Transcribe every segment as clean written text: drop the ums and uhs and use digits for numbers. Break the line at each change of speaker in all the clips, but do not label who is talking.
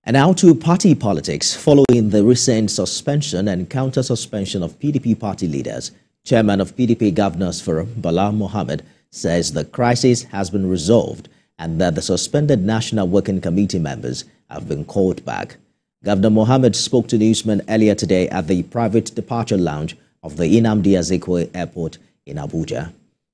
And now to party politics. Following the recent suspension and counter-suspension of PDP party leaders, Chairman of PDP Governors Forum, Bala Mohammed, says the crisis has been resolved and that the suspended National Working Committee members have been called back. Governor Mohammed spoke to newsmen earlier today at the private departure lounge of the Nnamdi Azikiwe Airport in Abuja.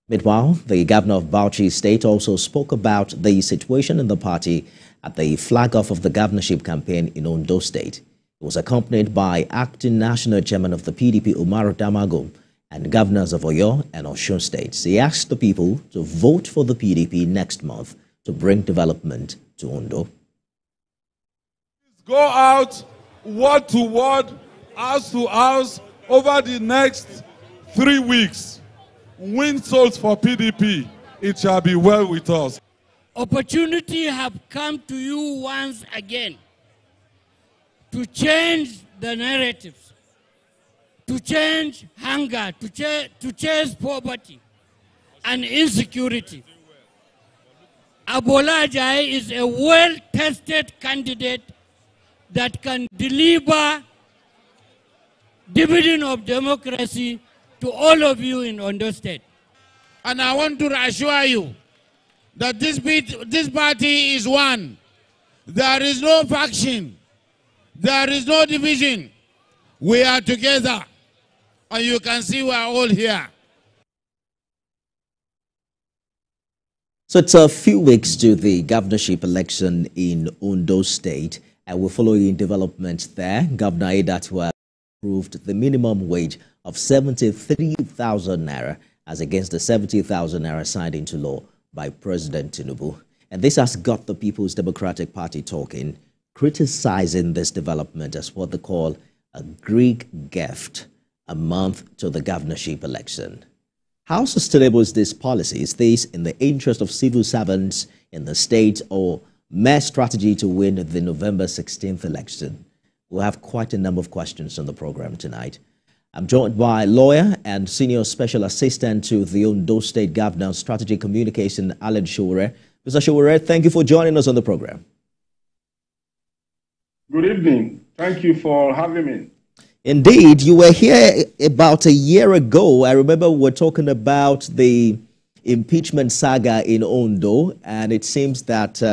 Meanwhile, the governor of Bauchi State also spoke about the situation in the party at the flag-off of the governorship campaign in Ondo State. He was accompanied by acting national chairman of the PDP, Umar Damagum, and governors of Oyo and Osun states. He asked the people to vote for the PDP next month to bring development to Ondo.
Go out word to word, house to house over the next 3 weeks. Win souls for PDP. It shall be well with us.
Opportunity have come to you once again to change the narratives, to change hunger, to chase poverty and insecurity. Abola Ajayi is a well-tested candidate that can deliver dividend of democracy to all of you in Ondo State.
And I want to assure you that this party is one. There is no faction. There is no division. We are together. And you can see we are all here.
So it's a few weeks to the governorship election in Ondo State, and we're following developments there. Governor Aiyedatiwa approved the minimum wage of 73,000 naira as against the 70,000 naira signed into law by President Tinubu. And this has got the People's Democratic Party talking, criticizing this development as what they call a Greek gift a month to the governorship election. How sustainable is this policy? Is this in the interest of civil servants in the state or mere strategy to win the November 16th election? We'll have quite a number of questions on the program tonight. I'm joined by lawyer and senior special assistant to the Ondo State Governor Strategic Communication, Alan Showore. Mr. Showore, thank you for joining us on the program.
Good evening. Thank you for having me.
Indeed, you were here about a year ago. I remember we were talking about the impeachment saga in Ondo, and it seems that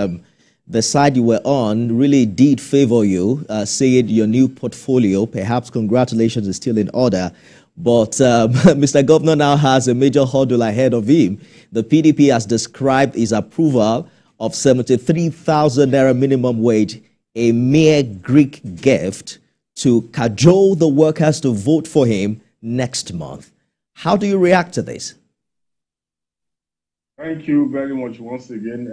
the side you were on really did favor you, saying your new portfolio, perhaps congratulations, is still in order. But Mr. Governor now has a major hurdle ahead of him. The PDP has described his approval of 73,000 naira minimum wage a mere Greek gift to cajole the workers to vote for him next month. How do you react to this?
Thank you very much once again.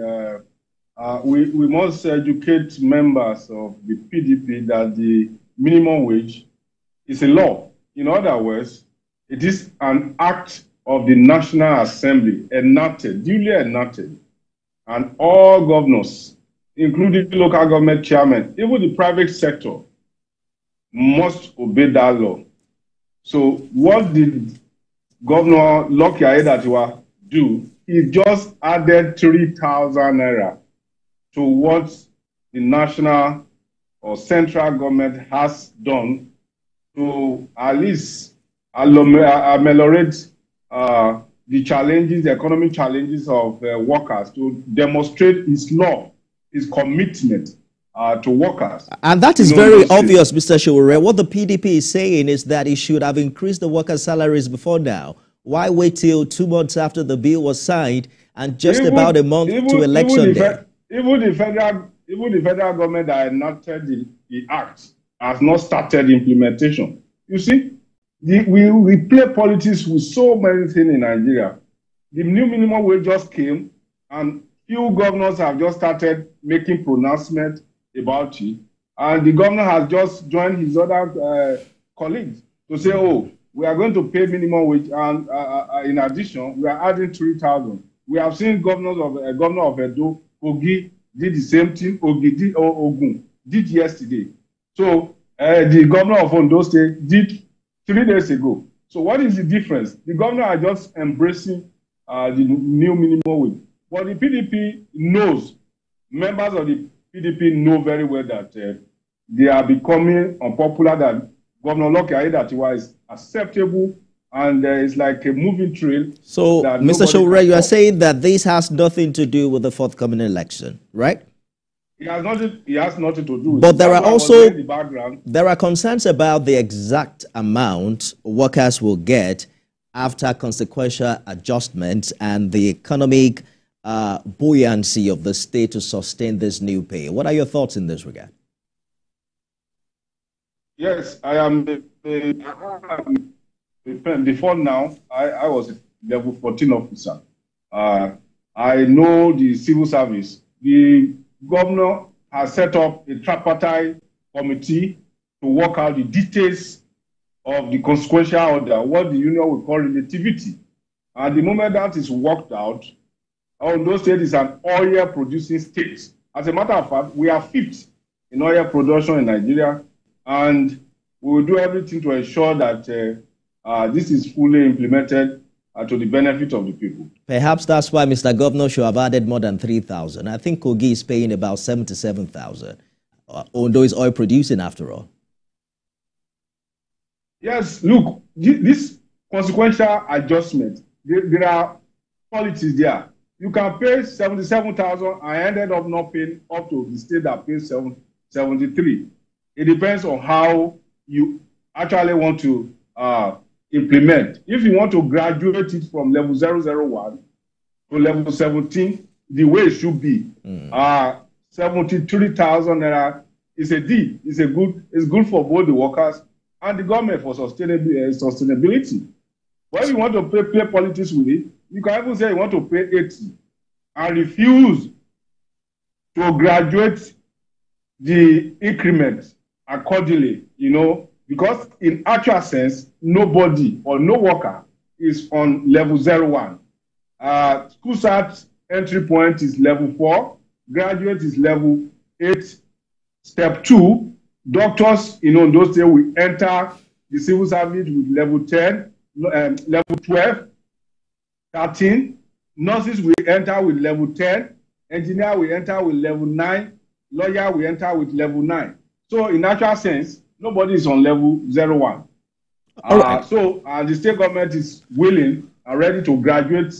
We must educate members of the PDP that the minimum wage is a law. In other words, it is an act of the National Assembly, enacted, duly enacted, and all governors, including local government chairmen, even the private sector, must obey that law. So what did Governor Lucky Aiyedatiwa do? He just added 3,000 naira to what the national or central government has done to at least ameliorate the challenges, the economic challenges of workers, to demonstrate his law, his commitment to workers.
And that is very obvious, Mr. Showore. What the PDP is saying is that it should have increased the workers' salaries before now. Why wait till 2 months after the bill was signed and just about a month to election day?
Even the federal government that enacted the act has not started implementation. You see, we play politics with so many things in Nigeria. The new minimum wage just came, and few governors have just started making pronouncements about it. And the governor has just joined his other colleagues to say, oh, we are going to pay minimum wage, and in addition, we are adding 3,000. We have seen governor of Edo, Ogi, did the same thing. Ogun did yesterday. So the governor of Ondo State did 3 days ago. So what is the difference? The governor are just embracing the new minimum wage. But the PDP knows members of the PDP know very well that they are becoming unpopular, that Governor Lucky Aiyedatiwa is acceptable, and it's like a moving trail.
So, Mr. Showore, you are saying that this has nothing to do with the forthcoming election, right?
It has nothing to do with it.
But there are also there are concerns about the exact amount workers will get after consequential adjustments and the economic buoyancy of the state to sustain this new pay. What are your thoughts in this regard?
Yes, I am. Before now, I was a level 14 officer. I know the civil service. The governor has set up a tripartite committee to work out the details of the consequential order, what the union will call relativity. And the moment that is worked out, Ondo State is an oil producing state. As a matter of fact, we are fifth in oil production in Nigeria, and we will do everything to ensure that this is fully implemented to the benefit of the people.
Perhaps that's why Mr. Governor should have added more than 3,000. I think Kogi is paying about 77,000. Ondo is oil producing after all.
Yes, look, this consequential adjustment, there are policies there. You can pay 77,000 and ended up not paying up to the state that pays 73. It depends on how you actually want to implement. If you want to graduate it from level 001 to level 17, the way it should be, 73,000 naira is a deal. It's good for both the workers and the government for sustainability. But if you want to play politics with it, you can even say you want to pay 80 and refuse to graduate the increment accordingly, because in actual sense, nobody or no worker is on level 01. School start entry point is level 4, graduate is level 8. Step 2, doctors in Ondo State will enter the civil service with level 10, level 12, 13. Nurses will enter with level 10. Engineer will enter with level 9. Lawyer will enter with level 9. So in actual sense, nobody is on level 01. So the state government is willing and ready to graduate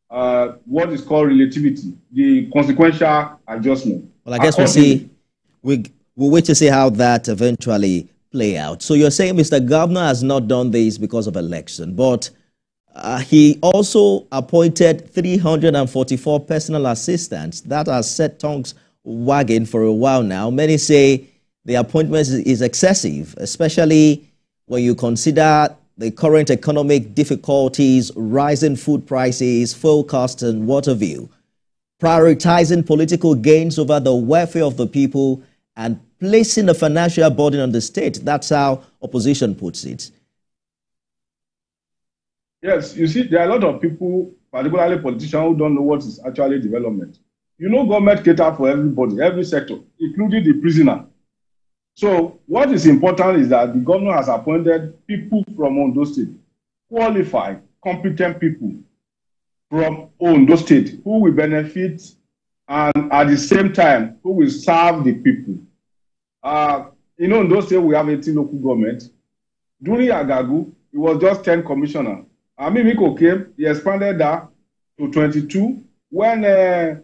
what is called relativity, the consequential adjustment.
Well, I guess we'll wait to see how that eventually play out. So you're saying Mr. Governor has not done this because of election, but he also appointed 344 personal assistants. That has set tongues wagging for a while now. Many say the appointment is excessive, especially when you consider the current economic difficulties, rising food prices, fuel costs, and what have you. Prioritizing political gains over the welfare of the people and placing a financial burden on the state. That's how opposition puts it.
Yes, you see, there are a lot of people, particularly politicians, who don't know what is actually development. Government caters for everybody, every sector, including the prisoner. So what is important is that the governor has appointed people from Ondo State, qualified, competent people from Ondo State who will benefit and at the same time who will serve the people. In Ondo State, we have 18 local governments. During Agagu, it was just 10 commissioners. Amimiko came, he expanded that to 22. When the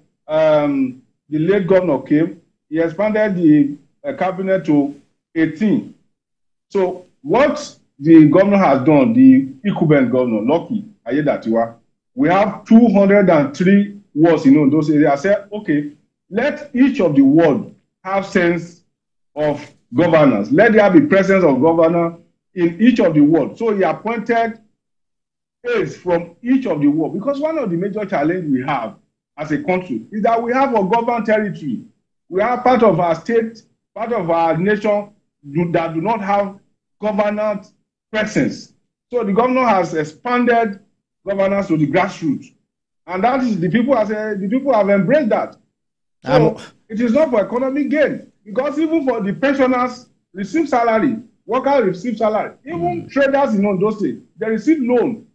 late governor came, he expanded the cabinet to 18. So what the governor has done, the incumbent governor, Lucky Aiyedatiwa, we have 203 wards in those areas. I said, okay, let each of the wards have sense of governance. Let there be presence of governor in each of the wards. So he appointed aides from each of the wards. Because one of the major challenges we have as a country is that we have a governed territory. We have part of our state, part of our nation that do not have governance presence. So the governor has expanded governance to the grassroots. And that is the people have embraced that. So it is not for economic gain. Because even for the pensioners receive salary, workers receive salary, even traders in Ondo State, they receive loan.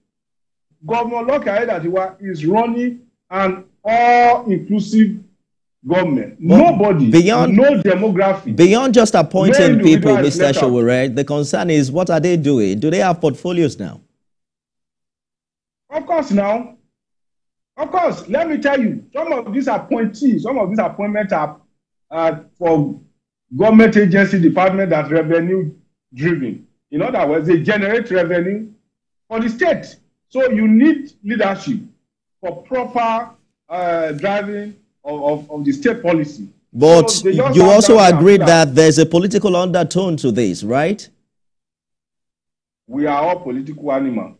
Governor Lucky Aiyedatiwa is running an all-inclusive government.
But
Nobody, no demography.
Beyond just appointing
no
people, Mr. Sowore, the concern is, what are they doing? Do they have portfolios now?
Of course now. Of course, let me tell you, some of these appointees, some of these appointments are for government agency department that revenue driven. In other words, they generate revenue for the state. So you need leadership for proper driving of the state policy.
But
so
you also agreed that there's a political undertone to this, right?
We are all political animals.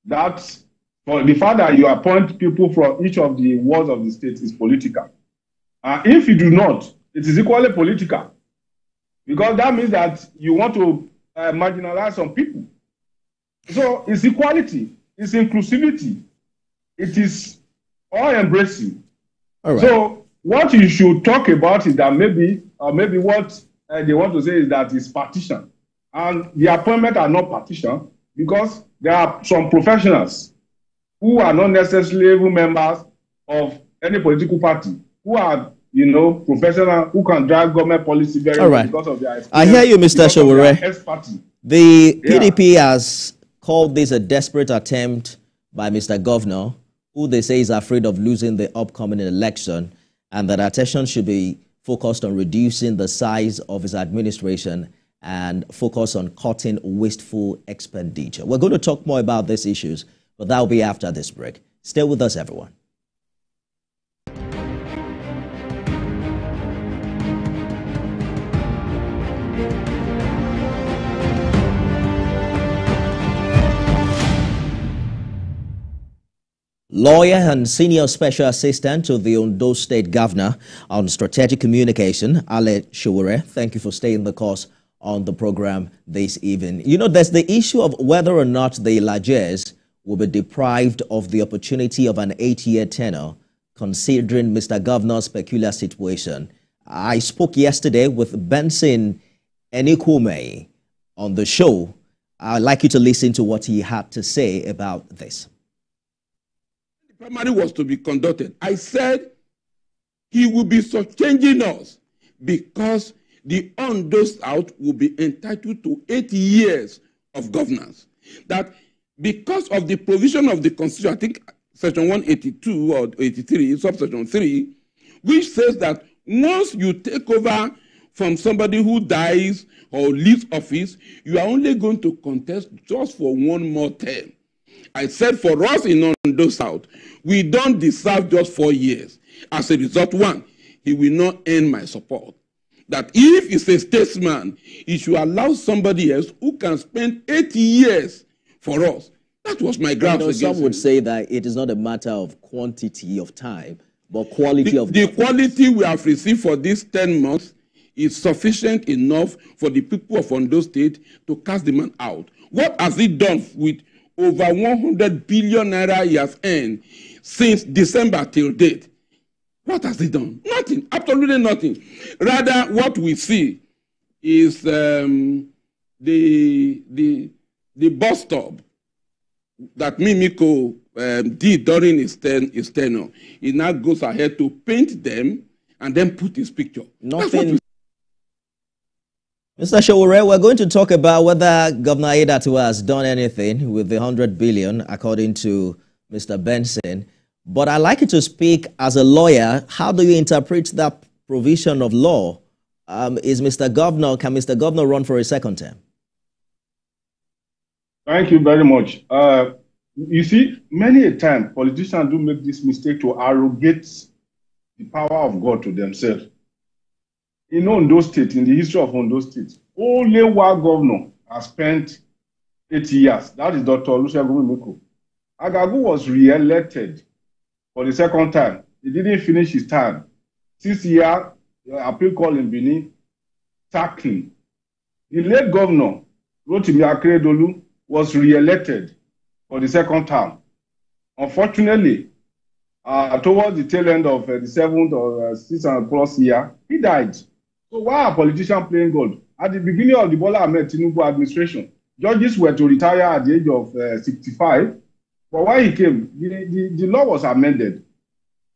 That's for the fact that you appoint people from each of the wards of the state is political. If you do not, it is equally political. Because that means that you want to marginalize some people. So it's equality, it's inclusivity, it is all embracing. All right. So what you should talk about is that maybe what they want to say is that it's partition. And the appointments are not partition because there are some professionals who are not necessarily members of any political party, who are, professional, who can drive government policy very well because of their experience.
I hear you, Mr. Sowore. The PDP has called this a desperate attempt by Mr. Governor, who they say is afraid of losing the upcoming election, and that attention should be focused on reducing the size of his administration and focus on cutting wasteful expenditure. We're going to talk more about these issues, but that will be after this break. Stay with us, everyone. Lawyer and senior special assistant to the Ondo State Governor on strategic communication, Aiyedatiwa Sowore, thank you for staying the course on the program this evening. There's the issue of whether or not the Ilajes will be deprived of the opportunity of an 8-year tenure, considering Mr. Governor's peculiar situation. I spoke yesterday with Benson Enikume on the show. I'd like you to listen to what he had to say about this.
The primary was to be conducted. I said he will be changing us because the Ondo South will be entitled to 8 years of governance. That because of the provision of the Constitution, I think Section 182 or 83, subsection 3, which says that once you take over from somebody who dies or leaves office, you are only going to contest just for one more term. I said for us in Ondo South, we don't deserve just 4 years. As a result, one, he will not earn my support. That if he's a statesman, he should allow somebody else who can spend 8 years for us. That was my ground against him.
Some would say that it is not a matter of quantity of time, but quality of
the quality we have received for these 10 months is sufficient enough for the people of Ondo State to cast the man out. What has he done with over 100 billion naira he has earned since December till date? What has he done? Nothing, absolutely nothing. Rather, what we see is the bus stop that Mimiko did during his tenure. He now goes ahead to paint them and then put his picture.
Nothing. Mr. Sowore, we're going to talk about whether Governor Aiyedatiwa has done anything with the 100 billion, according to Mr. Benson. But I'd like you to speak as a lawyer. How do you interpret that provision of law? Can Mr. Governor run for a second term?
Thank you very much. You see, many a time, politicians do make this mistake to arrogate the power of God to themselves. In Ondo State, in the history of Ondo State, only one governor has spent 8 years. That is Dr. Olusegun Mimiko. Agagu was re-elected for the second time. He didn't finish his term. 6 years, appeal call in Benin, tackling. The late governor, Rotimi Akeredolu, was re-elected for the second term. Unfortunately, towards the tail end of the 7th or 6th plus year, he died. So why are politicians playing God? At the beginning of the Bola Ahmed Tinubu administration, judges were to retire at the age of 65. But when he came, the law was amended.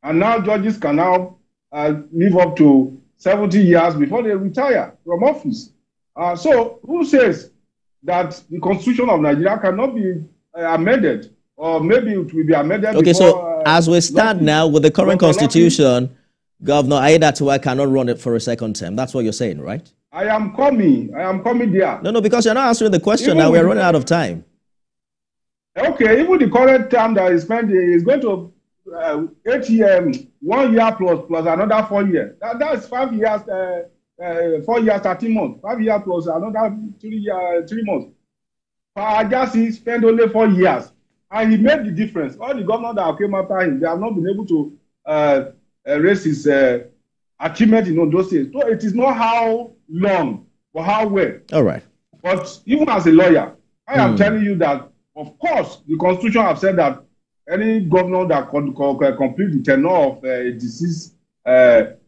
And now judges can now live up to 70 years before they retire from office. So who says that the Constitution of Nigeria cannot be amended? Or maybe it will be amended
Okay,
before,
so as we stand now with the current constitution, Governor Aiyedatiwa cannot run it for a second term. That's what you're saying, right?
I am coming there.
No, because you're not answering the question now. We're running out of time.
Okay, even the current term that is spent is going to 8 years, 1 year plus another 4 years. That's 5 years, 4 years, 13 months. 5 years plus another 3 months. Ajasi spent only 4 years. And he made the difference. All the governors that came after him, they have not been able to raise his achievement in Ondo State. So it is not how long, but how well.
All right.
But even as a lawyer, I am telling you that, of course, the Constitution has said that any governor that complete the tenure of a deceased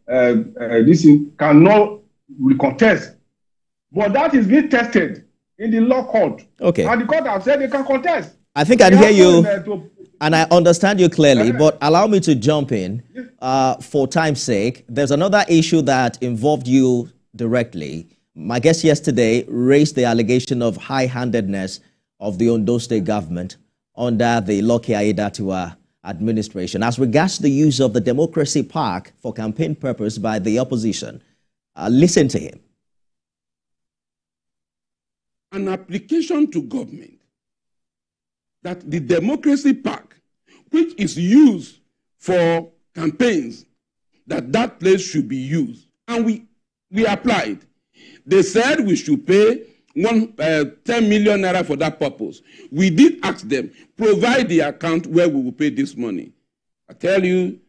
this cannot recontest. But that is being tested in the law court.
Okay.
And the court has said they can contest.
I think I hear you, and I understand you clearly, but allow me to jump in for time's sake. There's another issue that involved you directly. My guest yesterday raised the allegation of high-handedness of the Ondo State government under the Lucky Aiyedatiwa administration as regards the use of the Democracy Park for campaign purpose by the opposition. Listen to him.
An application to government that the Democracy Park, which is used for campaigns, that place should be used. And we applied. They said we should pay 10 million naira for that purpose. We did ask them, provide the account where we will pay this money. I tell you,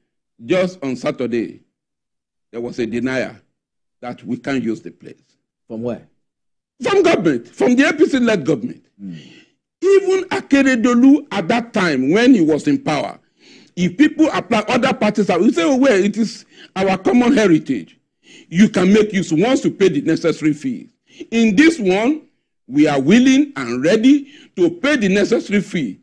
just on Saturday, there was a denial that we can't use the place.
From where?
From government, from the APC-led government. Even Akeredolu at that time, when he was in power, if people apply, other parties, we say, oh, well, it is our common heritage. You can make use once you pay the necessary fee. In this one, we are willing and ready to pay the necessary fee.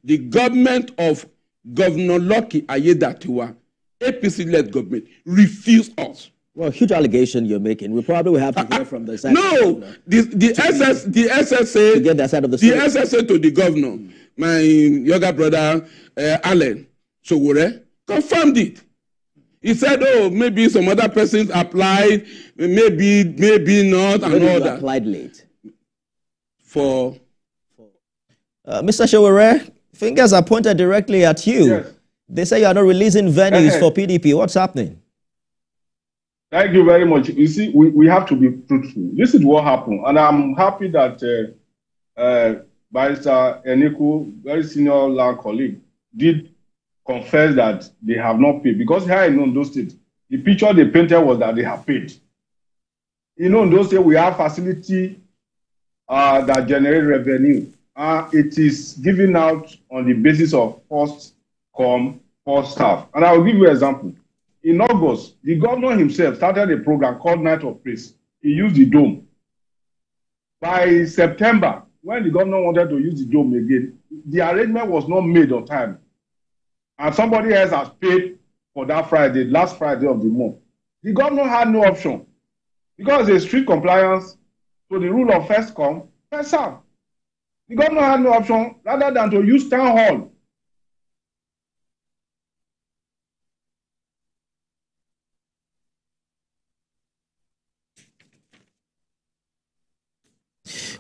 The government of Governor Lucky Aiyedatiwa, APC-led government, refused us.
Well, huge allegation you're making. We probably will have to hear from the side.
No, the SSA,
to get that side of the story.
The SSA to the governor, my younger brother Allen Sowore, confirmed it. He said, "Oh, maybe some other persons applied, maybe not, and all that."
Applied late.
For
Mr. Sowore, fingers are pointed directly at you.
Yes.
They say you are not releasing venues for PDP. What's happening?
Thank you very much. You see, we have to be truthful. This is what happened. And I'm happy that Barrister Eniku, very senior law colleague, did confess that they have not paid. Because here in Ondo State, the picture they painted was that they have paid. In Ondo State, we have facility that generate revenue. It is given out on the basis of first come, first serve. And I will give you an example. In August, the governor himself started a program called Night of Praise. He used the dome. By September, when the governor wanted to use the dome again, the arrangement was not made on time. And somebody else has paid for that Friday, last Friday of the month. The governor had no option because there's strict compliance to the rule of first come, first serve. The governor had no option rather than to use town hall.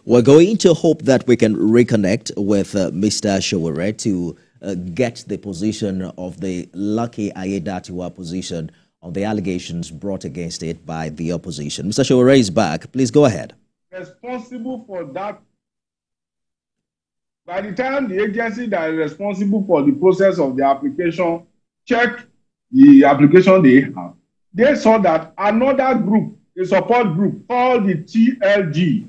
We're going to hope that we can reconnect with Mr. Sowore to get the position of the Lucky Aiyedatiwa position on the allegations brought against it by the opposition. Mr. Sowore is back. Please go ahead.
Responsible for that. By the time the agency that is responsible for the process of the application check the application they have, they saw that another group, a support group called the TLG,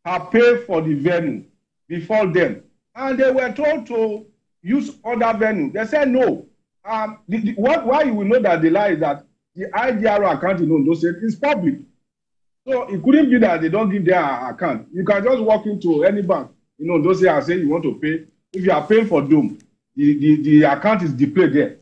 have paid for the venue before them. And they were told to use other venue. They said no. Why you will know that the lie is that the IDRO account in Ondo State is public. So it couldn't be that they don't give their account. You can just walk into any bank in Ondo State and say you want to pay. If you are paying for Dome, the account is displayed there.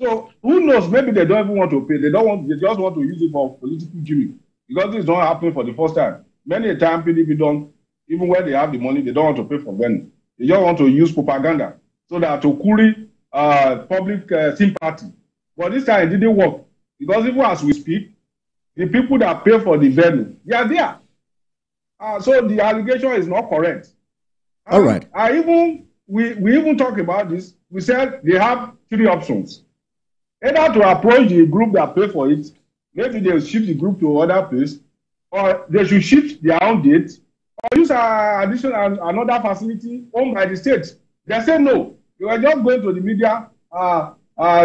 So who knows? Maybe they don't even want to pay. They just want to use it for political gimmick, because this is not happening for the first time. Many a time PDP don't, even when they have the money, they don't want to pay for venue. They just want to use propaganda so that to curry public sympathy. But this time it didn't work, because even as we speak, the people that pay for the venue, they are there. So the allegation is not correct.
All right.
We even talk about this. We said they have three options: either to approach the group that pay for it, maybe they'll shift the group to other place, or they should shift their own date, or use another facility owned by the state. They say no. They were just going to the media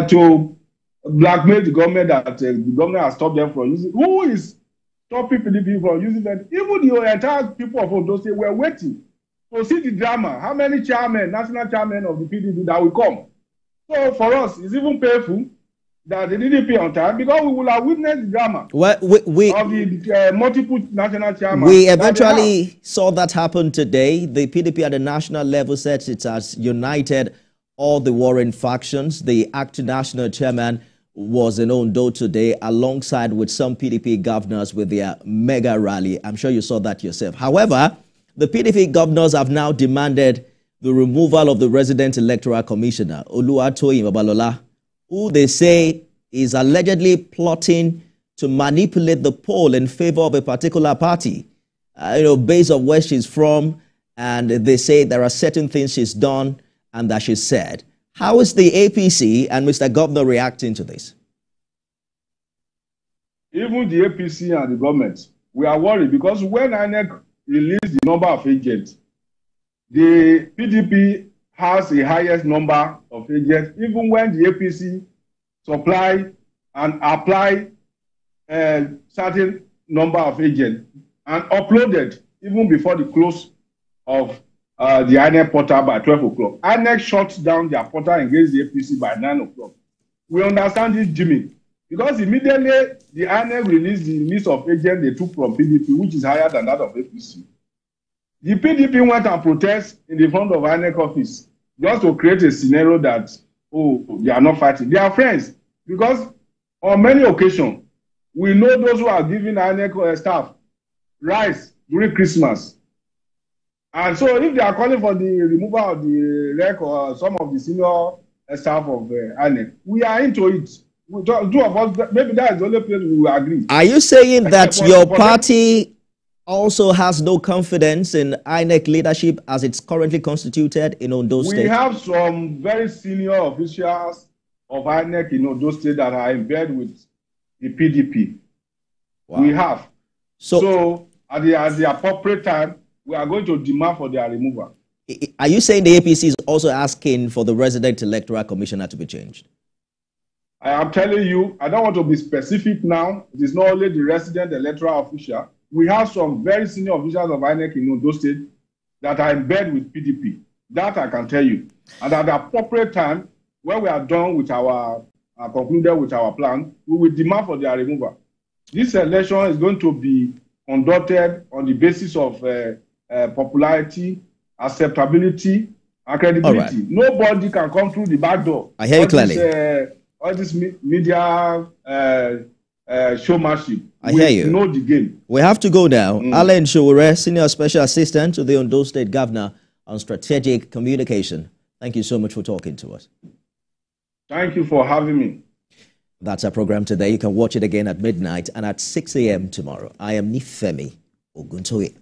to blackmail the government that the government has stopped them from using. Who is stopping PDP from using that? Even the entire people of Ondo State were waiting to see the drama. How many national chairmen of the PDP that will come? So for us, it's even painful that they didn't pay on time, because we will have witnessed the drama
well,
of the multiple national chairmen.
We eventually saw that happen today. The PDP at the national level says it has united all the warring factions. The acting national chairman was in Ondo today, alongside with some PDP governors with their mega rally. I'm sure you saw that yourself. However, the PDP governors have now demanded the removal of the resident electoral commissioner, Oluwatoyin Babalola, who they say is allegedly plotting to manipulate the poll in favor of a particular party, based on where she's from. And they say there are certain things she's done and that she said. How is the APC and Mr. Governor reacting to this?
Even the APC and the government, we are worried, because when INEC released the number of agents, the PDP has the highest number of agents, even when the APC supply and apply a certain number of agents and uploaded even before the close of the INEC portal by 12 o'clock. INEC shut down their portal against the APC by 9 o'clock. We understand this gimmick, because immediately the INEC released the list of agents they took from PDP, which is higher than that of APC. The PDP went and protest in the front of INEC office just to create a scenario that, they are not fighting. They are friends, because on many occasions, we know those who are giving INEC staff rice during Christmas. And so if they are calling for the removal of the rec or some of the senior staff of INEC, we are into it. Two of us, maybe that is the only place we will agree.
Are you saying that your party also has no confidence in INEC leadership as it's currently constituted in Ondo State?
We have some very senior officials of INEC in Ondo State that are in bed with the PDP. Wow. We have. So at the appropriate time, we are going to demand for their removal.
Are you saying the APC is also asking for the resident electoral commissioner to be changed?
I am telling you, I don't want to be specific now. It is not only the resident electoral official. We have some very senior officials of INEC in Ondo State that are in bed with PDP. That I can tell you. And at the appropriate time, when we are done with concluded with our plan, we will demand for their removal. This election is going to be conducted on the basis of popularity, acceptability, and credibility. Right. Nobody can come through the back door.
I hear you clearly.
All this media showmanship.
I hear you.
Know the game.
We have to go now. Alan Showore, Senior Special Assistant to the Ondo State Governor on Strategic Communication. Thank you so much for talking to us.
Thank you for having me.
That's our program today. You can watch it again at midnight and at 6 a.m. tomorrow. I am Nifemi Oguntoye.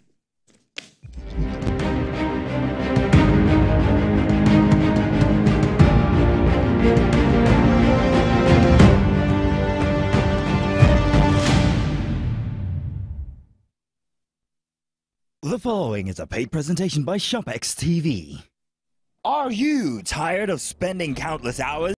The following is a paid presentation by ShopX TV. Are you tired of spending countless hours